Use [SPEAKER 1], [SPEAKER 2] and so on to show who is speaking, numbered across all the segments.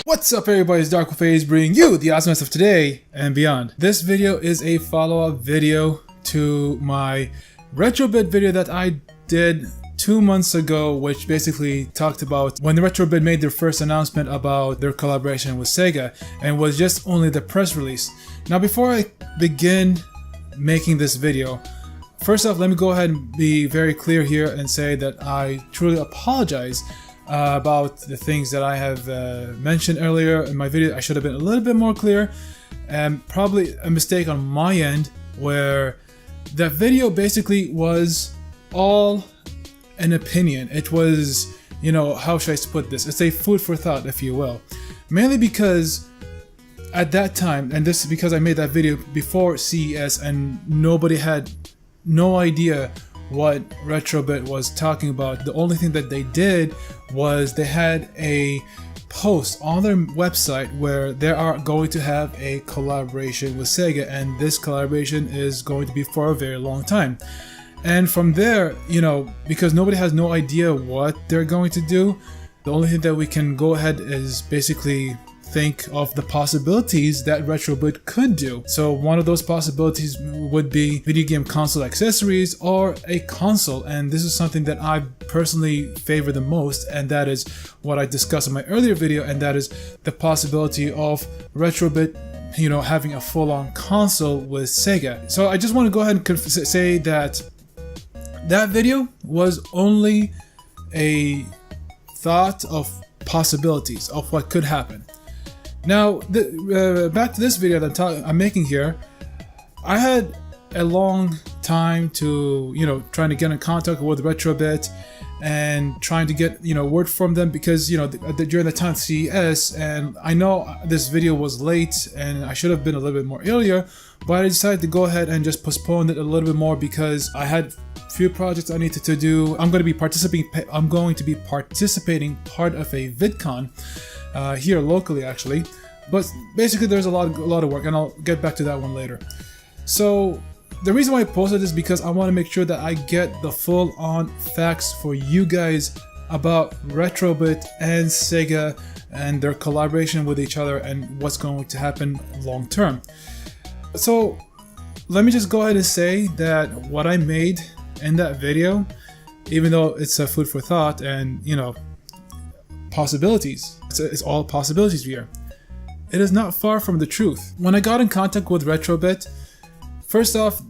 [SPEAKER 1] What's up everybody, it's 𝐒𝐨𝐽𝐿 bringing you the awesomeness of today and beyond. This video is a follow-up video to my retrobit video that I did 2 months ago, which basically talked about when the retrobit made their first announcement about their collaboration with SEGA, and was just only the press release. Now before I begin making this video, first off, let me go ahead and be very clear here and say that I truly apologize about the things that I have mentioned earlier in my video. I should have been a little bit more clear, and probably a mistake on my end where that video basically was all an opinion. It was, you know, how should I put this? It's a food for thought, if you will. Mainly because at that time, and this is because I made that video before CES and nobody had no idea what retrobit was talking about. The only thing that they did was they had a post on their website where they are going to have a collaboration with SEGA, and this collaboration is going to be for a very long time. And from there, you know, because nobody has no idea what they're going to do, the only thing that we can go ahead is basically think of the possibilities that retrobit could do. So one of those possibilities would be video game console accessories or a console, and this is something that I personally favor the most, and that is what I discussed in my earlier video, and that is the possibility of retrobit, you know, having a full-on console with SEGA. So I just want to go ahead and say that that video was only a thought of possibilities of what could happen. Now, back to this video that I'm making here. I had a long time to, you know, trying to get in contact with retrobit and trying to get, you know, word from them, because, you know, during the time of CES, and I know this video was late and I should have been a little bit more earlier, but I decided to go ahead and just postpone it a little bit more because I had few projects I needed to do. I'm going to be participating part of a VidCon here locally, actually, but basically there's a lot of work, and I'll get back to that one later. So the reason why I posted this is because I want to make sure that I get the full-on facts for you guys about retrobit and SEGA and their collaboration with each other and what's going to happen long term. So let me just go ahead and say that what I made in that video, even though it's a food for thought and, you know, possibilities, it's all possibilities here, it is not far from the truth. When I got in contact with retrobit, first off,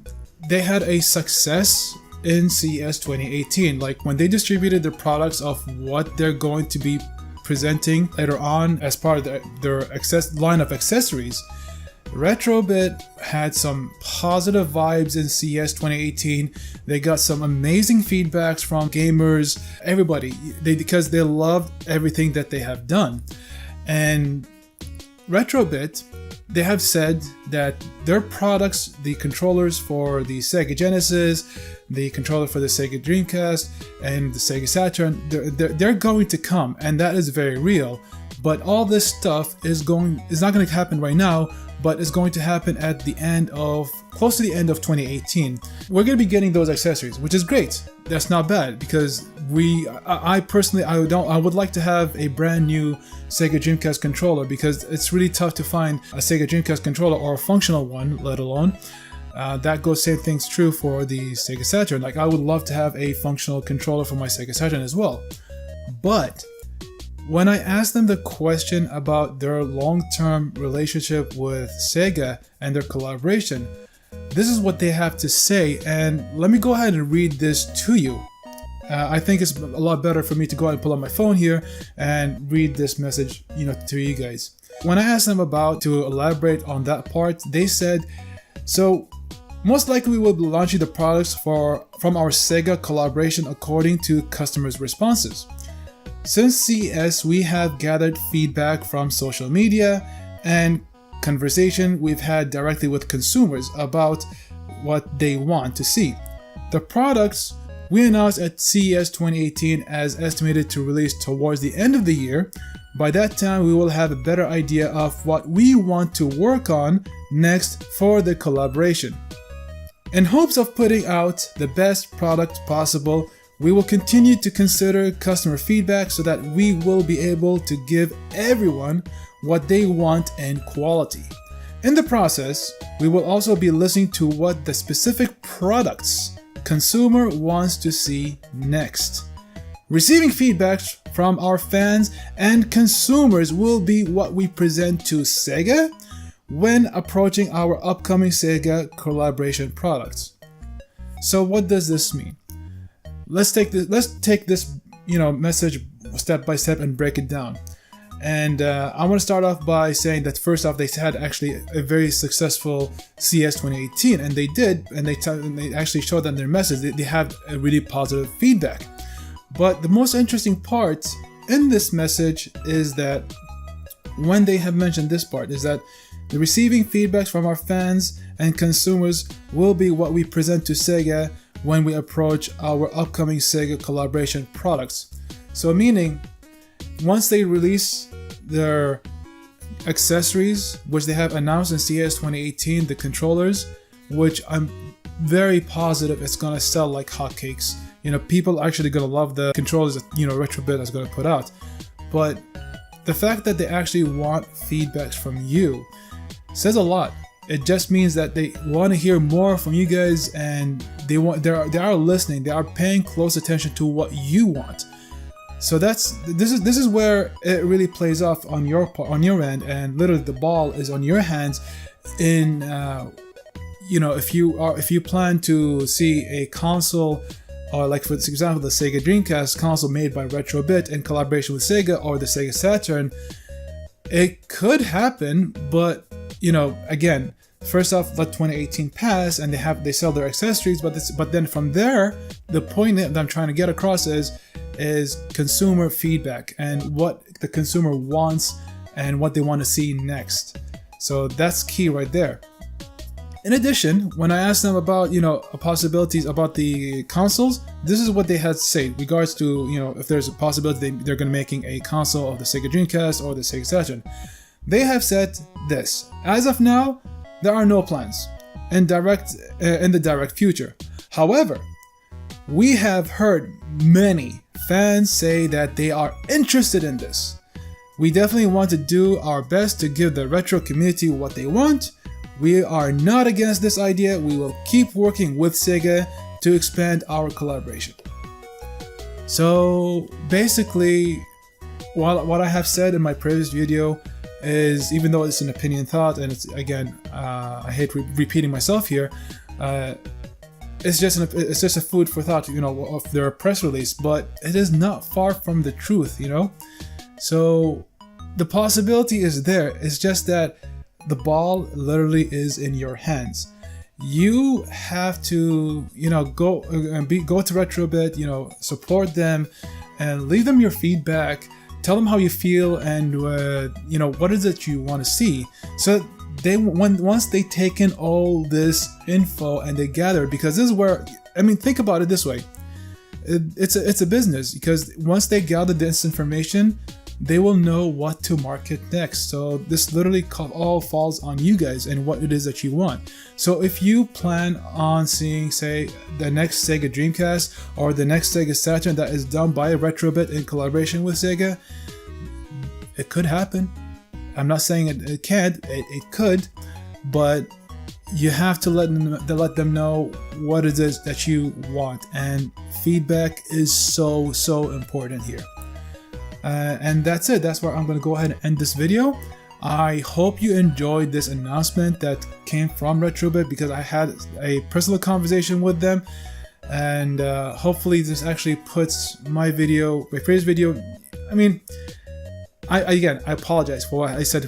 [SPEAKER 1] they had a success in CES 2018. Like when they distributed their products of what they're going to be presenting later on as part of their line of accessories, retrobit had some positive vibes in CES 2018. They got some amazing feedbacks from gamers, everybody, because they loved everything that they have done. And retrobit, they have said that their products, the controllers for the Sega Genesis, the controller for the Sega Dreamcast, and the Sega Saturn, they're going to come, and that is very real. But all this stuff is not going to happen right now, but it's going to happen at the end of, close to the end of 2018. We're going to be getting those accessories, which is great. That's not bad, because I personally, I would like to have a brand new Sega Dreamcast controller, because it's really tough to find a Sega Dreamcast controller or a functional one, let alone. That goes same thing's true for the Sega Saturn. Like I would love to have a functional controller for my Sega Saturn as well. But when I asked them the question about their long-term relationship with SEGA and their collaboration, this is what they have to say, and let me go ahead and read this to you. I think it's a lot better for me to go ahead and pull up my phone here and read this message, you know, to you guys. When I asked them to elaborate on that part, they said, so most likely we will be launching the products from our SEGA collaboration according to customers' responses. Since CES, we have gathered feedback from social media and conversation we've had directly with consumers about what they want to see. The products we announced at CES 2018 as estimated to release towards the end of the year. By that time, we will have a better idea of what we want to work on next for the collaboration. In hopes of putting out the best product possible, We will continue to consider customer feedback so that we will be able to give everyone what they want in quality. In the process, we will also be listening to what the specific products consumer wants to see next. Receiving feedback from our fans and consumers will be what we present to SEGA when approaching our upcoming SEGA collaboration products. So what does this mean? Let's take this message step by step and break it down. And I want to start off by saying that first off, they had actually a very successful CES 2018, and they did, and they actually showed that in their message. They have a really positive feedback. But the most interesting part in this message is that when they have mentioned this part is that the receiving feedbacks from our fans and consumers will be what we present to SEGA when we approach our upcoming SEGA collaboration products. So meaning, once they release their accessories, which they have announced in CES 2018, the controllers, which I'm very positive it's gonna sell like hotcakes. People are actually gonna love the controllers that Retrobit is gonna put out. But the fact that they actually want feedbacks from you says a lot. It just means that they want to hear more from you guys, and they are listening. They are paying close attention to what you want. So this is where it really plays off on your end, and literally the ball is on your hands. In if you plan to see a console, or like for example the Sega Dreamcast console made by Retrobit in collaboration with Sega, or the Sega Saturn, it could happen. But again, first off, let 2018 pass, and they sell their accessories. But then from there, the point that I'm trying to get across is consumer feedback and what the consumer wants and what they want to see next. So that's key right there. In addition, when I asked them about possibilities about the consoles, this is what they had to say regards to if there's a possibility they're going to making a console of the Sega Dreamcast or the Sega Saturn. They have said this: as of now, there are no plans in the direct future. However, we have heard many fans say that they are interested in this. We definitely want to do our best to give the retro community what they want. We are not against this idea. We will keep working with Sega to expand our collaboration. So basically, what I have said in my previous video is, even though it's an opinion thought, and it's again, I hate repeating myself here, it's just a food for thought, of their press release, but it is not far from the truth, So the possibility is there. It's just that the ball literally is in your hands. You have to, go to Retrobit, support them, and leave them your feedback. Tell them how you feel, and what is it you want to see. So once they take in all this info and they gather, because this is where, think about it this way. It's a business, because once they gather this information, they will know what to market next. So this literally all falls on you guys and what it is that you want. So if you plan on seeing, say, the next Sega Dreamcast or the next Sega Saturn that is done by Retrobit in collaboration with Sega, it could happen. I'm not saying it can't, it could, but you have to let them know what it is that you want, and feedback is so important here. And that's it. That's where I'm going to go ahead and end this video. I hope you enjoyed this announcement that came from Retrobit, because I had a personal conversation with them, and hopefully this actually puts my previous video. I apologize for what I said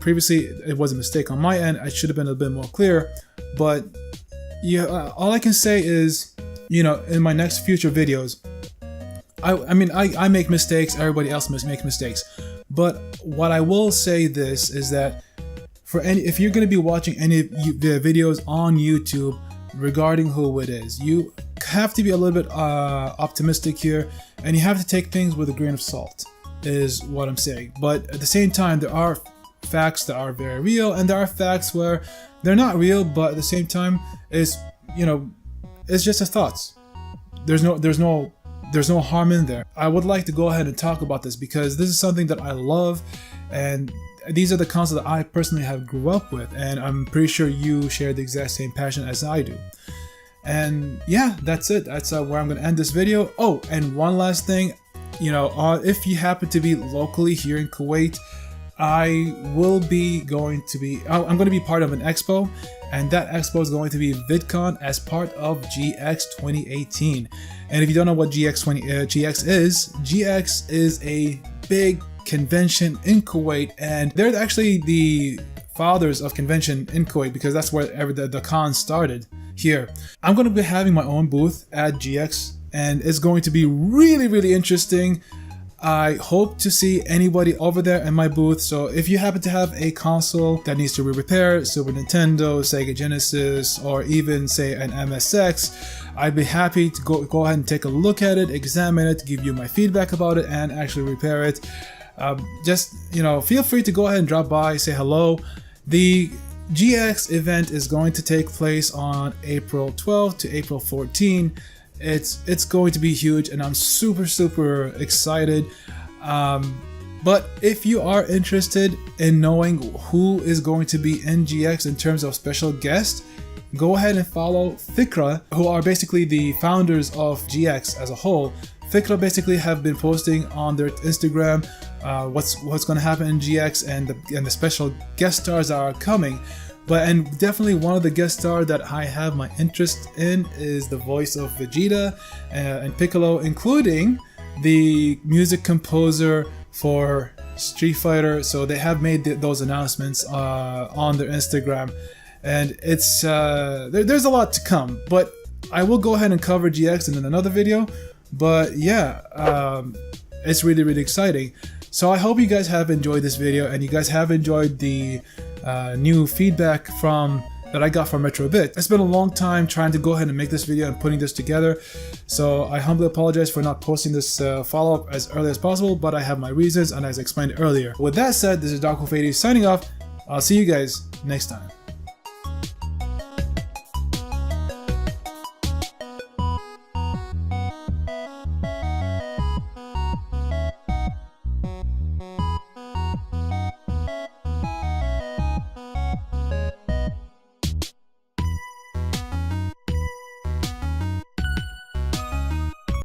[SPEAKER 1] previously. It was a mistake on my end. I should have been a bit more clear. But all I can say is, in my next future videos, I make mistakes. Everybody else makes mistakes. But what I will say this is that if you're going to be watching any of the videos on YouTube regarding who it is, you have to be a little bit optimistic here, and you have to take things with a grain of salt, is what I'm saying. But at the same time, there are facts that are very real, and there are facts where they're not real, but at the same time, it's just a thoughts. there's no harm in there. I would like to go ahead and talk about this because this is something that I love, and these are the consoles that I personally have grew up with, and I'm pretty sure you share the exact same passion as I do. And yeah, that's it. That's where I'm going to end this video. Oh, and one last thing, you know, if you happen to be locally here in Kuwait, I'm going to be part of an expo, and that expo is going to be VidCon as part of GX 2018. And if you don't know what GX is a big convention in Kuwait, and they're actually the fathers of convention in Kuwait because that's where the con started here. I'm going to be having my own booth at GX, and it's going to be really, really interesting. I hope to see anybody over there in my booth. So if you happen to have a console that needs to be repaired, Super Nintendo, Sega Genesis, or even say an MSX, I'd be happy to go ahead and take a look at it, examine it, give you my feedback about it, and actually repair it. Just, you know, feel free to go ahead and drop by, say hello. The GX event is going to take place on April 12th to April 14th. It's going to be huge, and I'm super excited. But if you are interested in knowing who is going to be in GX in terms of special guests, go ahead and follow Fikra, who are basically the founders of GX as a whole. Fikra basically have been posting on their Instagram what's going to happen in GX and the special guest stars that are coming. And definitely one of the guest stars that I have my interest in is the voice of Vegeta and Piccolo, including the music composer for Street Fighter. So they have made those announcements on their Instagram, and it's there's a lot to come. But I will go ahead and cover GX in another video. But yeah, it's really exciting. So I hope you guys have enjoyed this video, and you guys have enjoyed the new feedback that I got from RetroBit. It's been a long time trying to go ahead and make this video and putting this together, so I humbly apologize for not posting this follow-up as early as possible, but I have my reasons, and as I explained earlier. With that said, this is 𝐒𝐨𝐜𝐿 signing off. I'll see you guys next time.